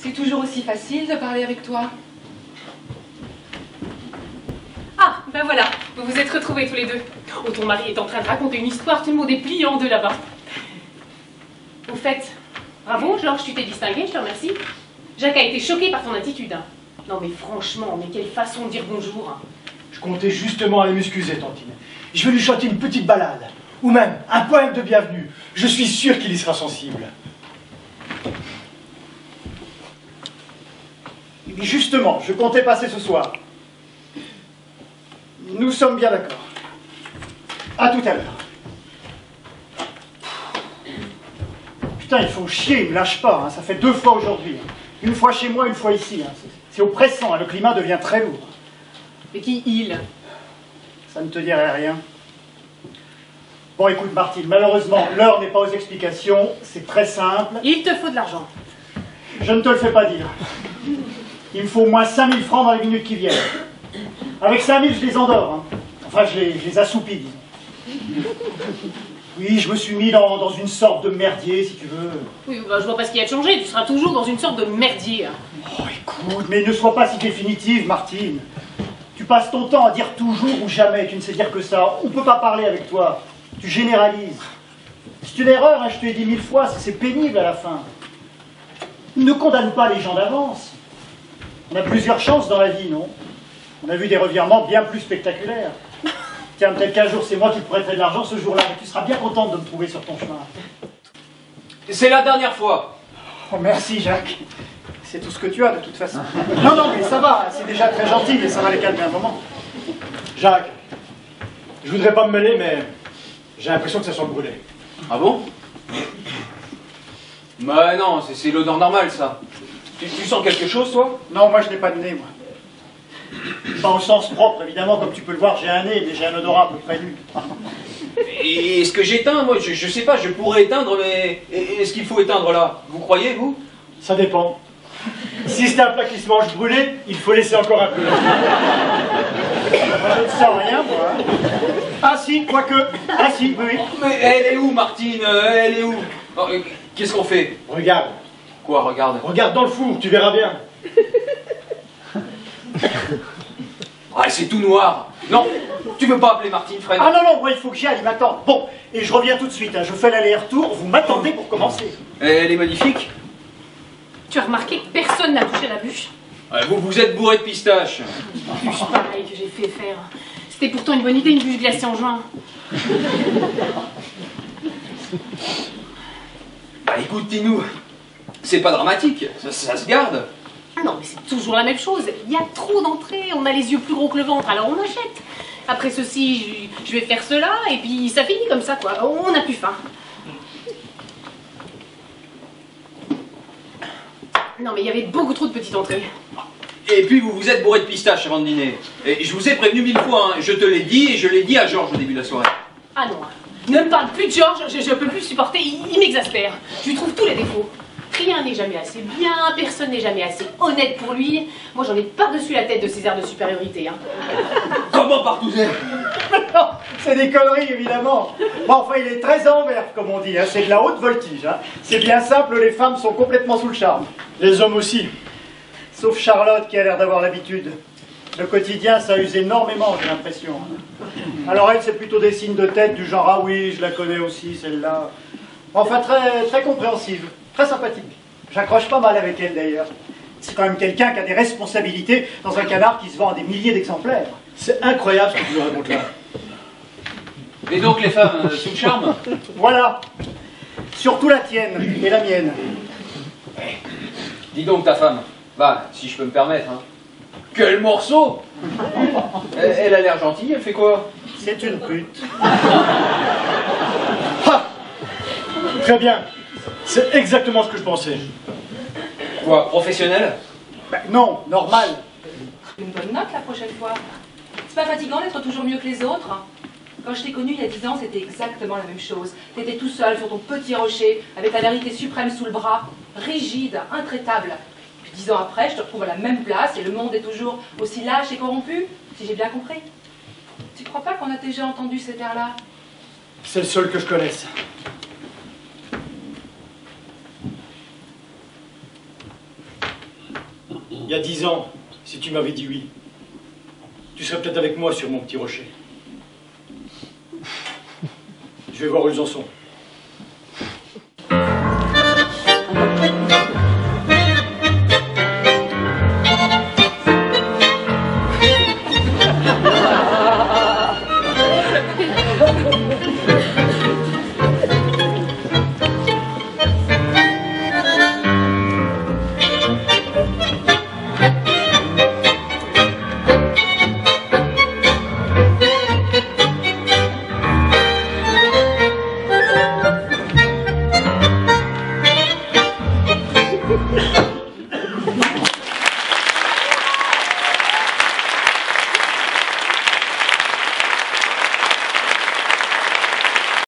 C'est toujours aussi facile de parler avec toi. Ah, ben voilà, vous vous êtes retrouvés tous les deux. Oh, ton mari est en train de raconter une histoire tellement dépliante de là-bas. Au fait, bravo Georges, tu t'es distingué, je te remercie. Jacques a été choqué par ton attitude. Hein. Non mais franchement, mais quelle façon de dire bonjour. Hein. Je comptais justement aller m'excuser, Tantine. Je vais lui chanter une petite ballade, ou même un poème de bienvenue. Je suis sûr qu'il y sera sensible. Et justement, je comptais passer ce soir. Nous sommes bien d'accord. À tout à l'heure. Putain, il faut chier, il me lâche pas. Hein. Ça fait 2 fois aujourd'hui. Une fois chez moi, une fois ici. Hein. C'est oppressant, hein. Le climat devient très lourd. Et qui il? Ça ne te dirait rien. Bon, écoute, Martine, malheureusement, l'heure n'est pas aux explications. C'est très simple. Il te faut de l'argent. Je ne te le fais pas dire. Il me faut au moins 5000 francs dans les minutes qui viennent. Avec 5000, je les endors. Hein. Enfin, je les assoupis, disons. Oui, je me suis mis dans une sorte de merdier, si tu veux. Oui, bah, je vois pas ce qu'il y a de changé. Tu seras toujours dans une sorte de merdier. Hein. Oh, écoute, mais ne sois pas si définitive, Martine. Tu passes ton temps à dire toujours ou jamais. Tu ne sais dire que ça. On ne peut pas parler avec toi. Tu généralises. C'est une erreur, hein, je te l'ai dit 1000 fois. C'est pénible à la fin. Ne condamne pas les gens d'avance. On a plusieurs chances dans la vie, non? On a vu des revirements bien plus spectaculaires. Tiens, peut-être qu'un jour, c'est moi qui te prêterai de l'argent ce jour-là, mais tu seras bien contente de me trouver sur ton chemin. C'est la dernière fois. Oh, merci, Jacques. C'est tout ce que tu as, de toute façon. Non, non, mais ça va, c'est déjà très gentil, mais ça va les calmer un moment. Jacques, je voudrais pas me mêler, mais j'ai l'impression que ça sent brûlé. Ah bon? Bah non, c'est l'odeur normale, ça. Tu sens quelque chose, toi? Non, moi, je n'ai pas de nez, moi. Pas au sens propre, évidemment, comme tu peux le voir, j'ai un nez, mais j'ai un odorat à peu près nul. Et est-ce que j'éteins? Moi, je sais pas, je pourrais éteindre, mais est-ce qu'il faut éteindre là? Vous croyez, vous? Ça dépend. Si c'est un plat qui se mange brûlé, il faut laisser encore un peu. Moi, je ne sens rien, moi. Ah si, quoique. Ah si, oui, oui. Mais elle est où, Martine? Elle est où? Oh, qu'est-ce qu'on fait? Regarde. Quoi, regarde? Regarde dans le four, tu verras bien. Ah, c'est tout noir. Non, tu veux pas appeler Martine, Fred? Ah non, non, moi, il faut que j'y aille, il m'attend. Bon, et je reviens tout de suite, hein. Je fais l'aller-retour, vous m'attendez pour commencer. Elle est magnifique. Tu as remarqué que personne n'a touché la bûche? Vous êtes bourré de pistaches. Bûche pareille que j'ai fait faire. C'était pourtant une bonne idée, une bûche glacée en juin. Bah écoute, Tinou, c'est pas dramatique, ça se garde. Ah non, mais c'est toujours la même chose. Il y a trop d'entrées, on a les yeux plus gros que le ventre, alors on achète. Après ceci, je vais faire cela, et puis ça finit comme ça, quoi. On n'a plus faim. Non, mais il y avait beaucoup trop de petites entrées. Et puis vous êtes bourré de pistaches avant de dîner. Et je vous ai prévenu 1000 fois, hein. Je te l'ai dit et je l'ai dit à Georges au début de la soirée. Ah non, ne me parle plus de Georges, je peux plus supporter, il m'exaspère. Je lui trouve tous les défauts. Rien n'est jamais assez bien, personne n'est jamais assez honnête pour lui. Moi j'en ai par-dessus la tête de ces airs de supériorité. Hein. Comment Partouzer? Non, c'est des conneries, évidemment. Bon, enfin, il est très en verve, comme on dit, hein. C'est de la haute voltige. Hein. C'est bien simple, les femmes sont complètement sous le charme. Les hommes aussi. Sauf Charlotte, qui a l'air d'avoir l'habitude. Le quotidien, ça use énormément, j'ai l'impression. Alors elle, c'est plutôt des signes de tête du genre « Ah oui, je la connais aussi, celle-là ». Enfin, très, très compréhensive, très sympathique. J'accroche pas mal avec elle, d'ailleurs. C'est quand même quelqu'un qui a des responsabilités dans un canard qui se vend à des milliers d'exemplaires. C'est incroyable ce que tu nous racontes là. Et donc les femmes, sous le charme? Voilà. Surtout la tienne et la mienne. Dis donc ta femme, bah, si je peux me permettre, hein. Quel morceau! Elle a l'air gentille, elle fait quoi? C'est une pute. Ha! Très bien. C'est exactement ce que je pensais. Quoi, professionnel? Ben, non, normal. Une bonne note la prochaine fois. C'est pas fatigant d'être toujours mieux que les autres? Quand je t'ai connu il y a 10 ans, c'était exactement la même chose. T'étais tout seul sur ton petit rocher, avec la vérité suprême sous le bras, rigide, intraitable. Puis 10 ans après, je te retrouve à la même place et le monde est toujours aussi lâche et corrompu, si j'ai bien compris. Tu crois pas qu'on a déjà entendu cet air-là? C'est le seul que je connaisse. Il y a 10 ans, si tu m'avais dit oui, tu serais peut-être avec moi sur mon petit rocher. Je vais voir où ils en sont.